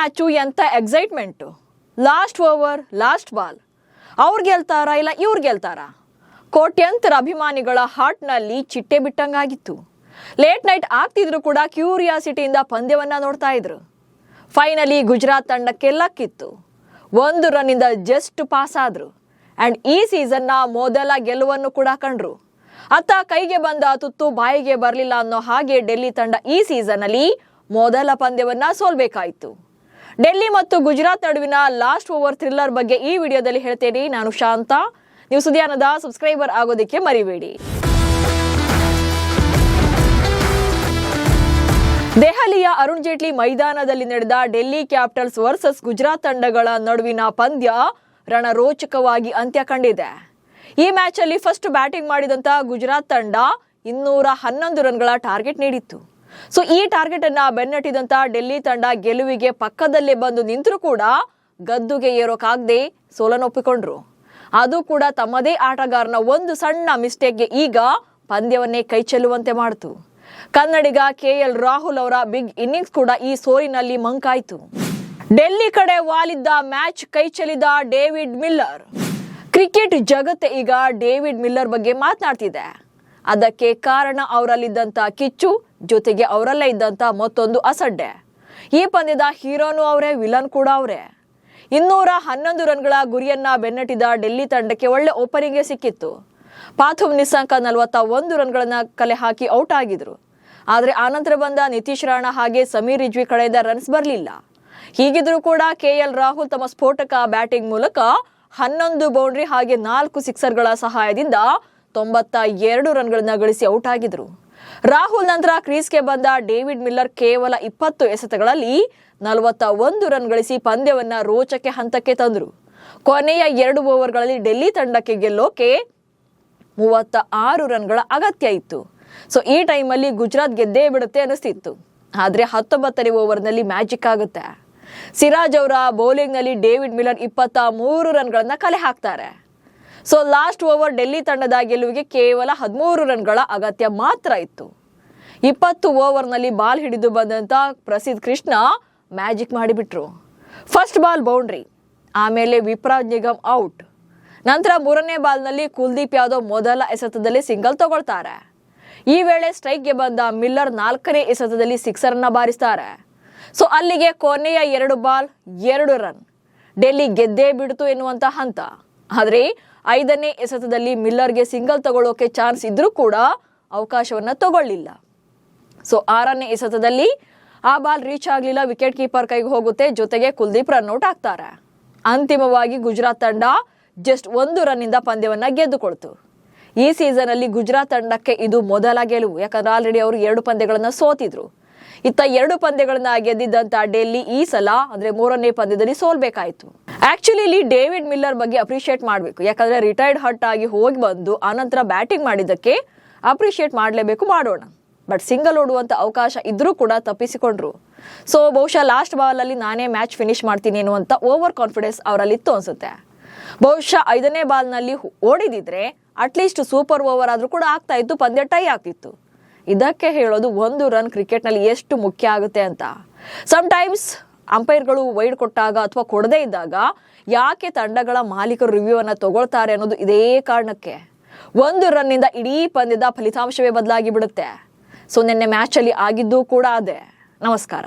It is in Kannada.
ಮ್ಯಾಚು ಎಂತ excitement. Last over last ball, ಅವ್ರು ಗೆಲ್ತಾರಾ ಇಲ್ಲ ಇವ್ರು ಗೆಲ್ತಾರಾ? ಕೋಟ್ಯಂತರ ಅಭಿಮಾನಿಗಳ ಹಾರ್ಟ್ನಲ್ಲಿ ಚಿಟ್ಟೆ ಬಿಟ್ಟಂಗಾಗಿತ್ತು. ಲೇಟ್ ನೈಟ್ ಆಗ್ತಿದ್ರು ಕೂಡ ಕ್ಯೂರಿಯಾಸಿಟಿಯಿಂದ ಪಂದ್ಯವನ್ನ ನೋಡ್ತಾ ಇದ್ರು. ಫೈನಲಿ ಗುಜರಾತ್ ತಂಡಕ್ಕೆ ಲಕ್ಕಿತ್ತು. 1 ರನ್ನಿಂದ ಜಸ್ಟ್ ಪಾಸ್ ಆದ್ರು ಅಂಡ್ ಈ ಸೀಸನ್ನ ಮೊದಲ ಗೆಲುವನ್ನು ಕೂಡ ಕಂಡ್ರು. ಅತ್ತ ಕೈಗೆ ಬಂದ ತುತ್ತು ಬಾಯಿಗೆ ಬರಲಿಲ್ಲ ಅನ್ನೋ ಹಾಗೆ ಡೆಲ್ಲಿ ತಂಡ ಈ ಸೀಸನ್ ಅಲ್ಲಿ ಮೊದಲ ಪಂದ್ಯವನ್ನ ಸೋಲ್ಬೇಕಾಯಿತು. ಡೆಲ್ಲಿ ಮತ್ತು ಗುಜರಾತ್ ನಡುವಿನ ಲಾಸ್ಟ್ ಓವರ್ ಥ್ರಿಲ್ಲರ್ ಬಗ್ಗೆ ಈ ವಿಡಿಯೋದಲ್ಲಿ ಹೇಳ್ತೇನೆ. ನಾನು ಶಾಂತ. ನೀವು ಸುದ್ದಿಯಾನದ ಸಬ್ಸ್ಕ್ರೈಬರ್ ಆಗೋದಕ್ಕೆ ಮರಿಬೇಡಿ. ದೆಹಲಿಯ ಅರುಣ್ ಜೇಟ್ಲಿ ಮೈದಾನದಲ್ಲಿ ನಡೆದ ಡೆಲ್ಲಿ ಕ್ಯಾಪಿಟಲ್ಸ್ ವರ್ಸಸ್ ಗುಜರಾತ್ ತಂಡಗಳ ನಡುವಿನ ಪಂದ್ಯ ರಣರೋಚಕವಾಗಿ ಅಂತ್ಯ ಕಂಡಿದೆ. ಈ ಮ್ಯಾಚ್ ಅಲ್ಲಿ ಫಸ್ಟ್ ಬ್ಯಾಟಿಂಗ್ ಮಾಡಿದಂತ ಗುಜರಾತ್ ತಂಡ 211 ರನ್ಗಳ ಟಾರ್ಗೆಟ್ ನೀಡಿತ್ತು. ಸೊ ಈ ಟಾರ್ಗೆಟ್ ಅನ್ನ ಬೆನ್ನಟ್ಟಿದಂತ ಡೆಲ್ಲಿ ತಂಡ ಗೆಲುವಿಗೆ ಪಕ್ಕದಲ್ಲೇ ಬಂದು ನಿಂತರೂ ಕೂಡ ಗದ್ದುಗೆ ಏರೋಕಾಗದೆ ಸೋಲನ್ನೊಪ್ಪಿಕೊಂಡ್ರು. ಅದು ಕೂಡ ತಮ್ಮದೇ ಆಟಗಾರನ ಒಂದು ಸಣ್ಣ ಮಿಸ್ಟೇಕ್ಗೆ ಈಗ ಪಂದ್ಯವನ್ನೇ ಕೈ ಚೆಲ್ಲುವಂತೆ ಮಾಡಿತು. ಕನ್ನಡಿಗ KL ರಾಹುಲ್ ಅವರ ಬಿಗ್ ಇನ್ನಿಂಗ್ಸ್ ಕೂಡ ಈ ಸೋಲಿನಲ್ಲಿ ಮಂಕಾಯಿತು. ಡೆಲ್ಲಿ ಕಡೆ ವಾಲಿದ್ದ ಮ್ಯಾಚ್ ಕೈ ಚೆಲ್ಲಿದ ಡೇವಿಡ್ ಮಿಲ್ಲರ್. ಕ್ರಿಕೆಟ್ ಜಗತ್ತೇ ಈಗ ಡೇವಿಡ್ ಮಿಲ್ಲರ್ ಬಗ್ಗೆ ಮಾತನಾಡ್ತಿದೆ. ಅದಕ್ಕೆ ಕಾರಣ ಅವರಲ್ಲಿದ್ದಂತ ಕಿಚ್ಚು, ಜೊತೆಗೆ ಅವರಲ್ಲೇ ಇದ್ದಂತ ಮತ್ತೊಂದು ಅಸಡ್ಡೆ. ಈ ಪಂದ್ಯದ ಹೀರೋನು ಅವರೇ, ವಿಲನ್ ಕೂಡ ಅವರೇ. 211 ರನ್ಗಳ ಗುರಿಯನ್ನ ಬೆನ್ನಟ್ಟಿದ ಡೆಲ್ಲಿ ತಂಡಕ್ಕೆ ಒಳ್ಳೆ ಓಪನಿಂಗ್ ಸಿಕ್ಕಿತ್ತು. ಪಾಥುಮ್ ನಿಸ್ಸಂಕ 41 ರನ್ಗಳನ್ನ ಕಲೆ ಹಾಕಿ ಔಟ್ ಆಗಿದ್ರು. ಆದ್ರೆ ಆನಂತರ ಬಂದ ನಿತೀಶ್ ರಾಣಾ ಹಾಗೆ ಸಮೀರ್ ರಿಜ್ವಿ ಕಡೆಯಿಂದ ರನ್ಸ್ ಬರಲಿಲ್ಲ. ಹೀಗಿದ್ರೂ ಕೂಡ KL ರಾಹುಲ್ ತಮ್ಮ ಸ್ಫೋಟಕ ಬ್ಯಾಟಿಂಗ್ ಮೂಲಕ 11 ಬೌಂಡ್ರಿ ಹಾಗೆ 4 ಸಿಕ್ಸರ್ಗಳ ಸಹಾಯದಿಂದ 92 ರನ್ಗಳನ್ನ ಗಳಿಸಿ ಔಟ್ ಆಗಿದ್ರು. ರಾಹುಲ್ ನಂತರ ಕ್ರೀಸ್ಗೆ ಬಂದ ಡೇವಿಡ್ ಮಿಲ್ಲರ್ ಕೇವಲ 20 ಎಸೆತಗಳಲ್ಲಿ 41 ರನ್ ಗಳಿಸಿ ಪಂದ್ಯವನ್ನ ರೋಚಕ ಹಂತಕ್ಕೆ ತಂದ್ರು. ಕೊನೆಯ 2 ಓವರ್ಗಳಲ್ಲಿ ಡೆಲ್ಲಿ ತಂಡಕ್ಕೆ ಗೆಲ್ಲೋಕೆ 36 ರನ್ಗಳ ಅಗತ್ಯ ಇತ್ತು. ಸೊ ಈ ಟೈಮಲ್ಲಿ ಗುಜರಾತ್ ಗೆದ್ದೇ ಬಿಡುತ್ತೆ ಅನಿಸ್ತಿತ್ತು. ಆದ್ರೆ 19ನೇ ಓವರ್ನಲ್ಲಿ ಮ್ಯಾಜಿಕ್ ಆಗುತ್ತೆ. ಸಿರಾಜ್ ಅವರ ಬೌಲಿಂಗ್ ನಲ್ಲಿ ಡೇವಿಡ್ ಮಿಲ್ಲರ್ 23 ರನ್ಗಳನ್ನ ಕಲೆ ಹಾಕ್ತಾರೆ. ಸೊ ಲಾಸ್ಟ್ ಓವರ್ ಡೆಲ್ಲಿ ತಂಡದ ಗೆಲುವಿಗೆ ಕೇವಲ 13 ರನ್ಗಳ ಅಗತ್ಯ ಮಾತ್ರ ಇತ್ತು. 20 ಓವರ್ನಲ್ಲಿ ಬಾಲ್ ಹಿಡಿದು ಬಂದಂತ ಪ್ರಸಿದ್ಧ ಕೃಷ್ಣ ಮ್ಯಾಜಿಕ್ ಮಾಡಿಬಿಟ್ರು. ಫಸ್ಟ್ ಬಾಲ್ ಬೌಂಡ್ರಿ, ಆಮೇಲೆ ವಿಪ್ರಾಜ್ ನಿಗಮ್ ಔಟ್. ನಂತರ 3ನೇ ಬಾಲ್ನಲ್ಲಿ ಕುಲ್ದೀಪ್ ಯಾದವ್ ಮೊದಲ ಎಸೆತದಲ್ಲಿ ಸಿಂಗಲ್ ತಗೊಳ್ತಾರೆ. ಈ ವೇಳೆ ಸ್ಟ್ರೈಕ್ಗೆ ಬಂದ ಮಿಲ್ಲರ್ 4ನೇ ಎಸೆತದಲ್ಲಿ ಸಿಕ್ಸರ್ ಅನ್ನ ಬಾರಿಸ್ತಾರೆ. ಸೊ ಅಲ್ಲಿಗೆ ಕೊನೆಯ 2 ಬಾಲ್ 2 ರನ್, ಡೆಲ್ಲಿ ಗೆದ್ದೇ ಬಿಡ್ತು ಎನ್ನುವಂತ ಹಂತ. ಆದ್ರೆ 5ನೇ ಎಸೆತದಲ್ಲಿ ಮಿಲ್ಲರ್ಗೆ ಸಿಂಗಲ್ ತಗೊಳ್ಳೋಕೆ ಚಾನ್ಸ್ ಇದ್ರೂ ಕೂಡ ಅವಕಾಶವನ್ನ ತಗೊಳ್ಳಿಲ್ಲ. ಸೊ 6ನೇ ಎಸೆತದಲ್ಲಿ ಆ ಬಾಲ್ ರೀಚ್ ಆಗ್ಲಿಲ್ಲ, ವಿಕೆಟ್ ಕೀಪರ್ ಕೈಗೆ ಹೋಗುತ್ತೆ, ಜೊತೆಗೆ ಕುಲ್ದೀಪ್ ರನ್ಔಟ್ ಆಗ್ತಾರೆ. ಅಂತಿಮವಾಗಿ ಗುಜರಾತ್ ತಂಡ ಜಸ್ಟ್ 1 ರನ್ನಿಂದ ಪಂದ್ಯವನ್ನ ಗೆದ್ದುಕೊಳ್ತು. ಈ ಸೀಸನ್ ಅಲ್ಲಿ ಗುಜರಾತ್ ತಂಡಕ್ಕೆ ಇದು ಮೊದಲ ಗೆಲುವು. ಯಾಕಂದ್ರೆ ಆಲ್ರೆಡಿ ಅವರು 2 ಪಂದ್ಯಗಳನ್ನ ಸೋತಿದ್ರು. ಇತ್ತ 2 ಪಂದ್ಯಗಳನ್ನ ಗೆದ್ದಿದ್ದಂತ ಡೆಲ್ಲಿ ಈ ಸಲ ಅಂದ್ರೆ 3ನೇ ಪಂದ್ಯದಲ್ಲಿ ಸೋಲ್ಬೇಕಾಯ್ತು. ಆಕ್ಚುಲಿ ಇಲ್ಲಿ ಡೇವಿಡ್ ಮಿಲ್ಲರ್ ಬಗ್ಗೆ ಅಪ್ರಿಶಿಯೇಟ್ ಮಾಡಬೇಕು. ಯಾಕಂದ್ರೆ ರಿಟೈರ್ಡ್ ಹಟ್ ಆಗಿ ಹೋಗಿ ಬಂದು ಆನಂತರ ಬ್ಯಾಟಿಂಗ್ ಮಾಡಿದ್ದಕ್ಕೆ ಅಪ್ರಿಶಿಯೇಟ್ ಮಾಡಲೇಬೇಕು, ಮಾಡೋಣ. ಬಟ್ ಸಿಂಗಲ್ ಓಡುವಂತ ಅವಕಾಶ ಇದ್ರೂ ಕೂಡ ತಪ್ಪಿಸಿಕೊಂಡ್ರು. ಸೊ ಬಹುಶಃ ಲಾಸ್ಟ್ ಬಾಲ್ ಅಲ್ಲಿ ನಾನೇ ಮ್ಯಾಚ್ ಫಿನಿಶ್ ಮಾಡ್ತೀನಿ ಅನ್ನುವಂತ ಓವರ್ ಕಾನ್ಫಿಡೆನ್ಸ್ ಅವರಲ್ಲಿ ಇತ್ತು ಅನ್ಸುತ್ತೆ. ಬಹುಶಃ 5ನೇ ಬಾಲ್ ನಲ್ಲಿ ಓಡಿದಿದ್ರೆ ಅಟ್ಲೀಸ್ಟ್ ಸೂಪರ್ ಓವರ್ ಆದ್ರೂ ಕೂಡ ಆಗ್ತಾ ಇತ್ತು, ಪಂದ್ಯ ಟೈ ಆಗ್ತಿತ್ತು. ಇದಕ್ಕೆ ಹೇಳೋದು 1 ರನ್ ಕ್ರಿಕೆಟ್ ನಲ್ಲಿ ಎಷ್ಟು ಮುಖ್ಯ ಆಗುತ್ತೆ ಅಂತ. ಸಮ್ಟೈಮ್ಸ್ ಅಂಪೈರ್ಗಳು ವೈಡ್ ಕೊಟ್ಟಾಗ ಅಥವಾ ಕೊಡದೇ ಇದ್ದಾಗ ಯಾಕೆ ತಂಡಗಳ ಮಾಲೀಕರು ರಿವ್ಯೂ ಅನ್ನ ತಗೊಳ್ತಾರೆ ಅನ್ನೋದು ಇದೇ ಕಾರಣಕ್ಕೆ. 1 ರನ್ನಿಂದ ಇಡೀ ಪಂದ್ಯದ ಫಲಿತಾಂಶವೇ ಬದಲಾಗಿ ಬಿಡುತ್ತೆ. ಸೊ ನಿನ್ನೆ ಮ್ಯಾಚ್ ಅಲ್ಲಿ ಆಗಿದ್ದು ಕೂಡ ಅದೇ. ನಮಸ್ಕಾರ.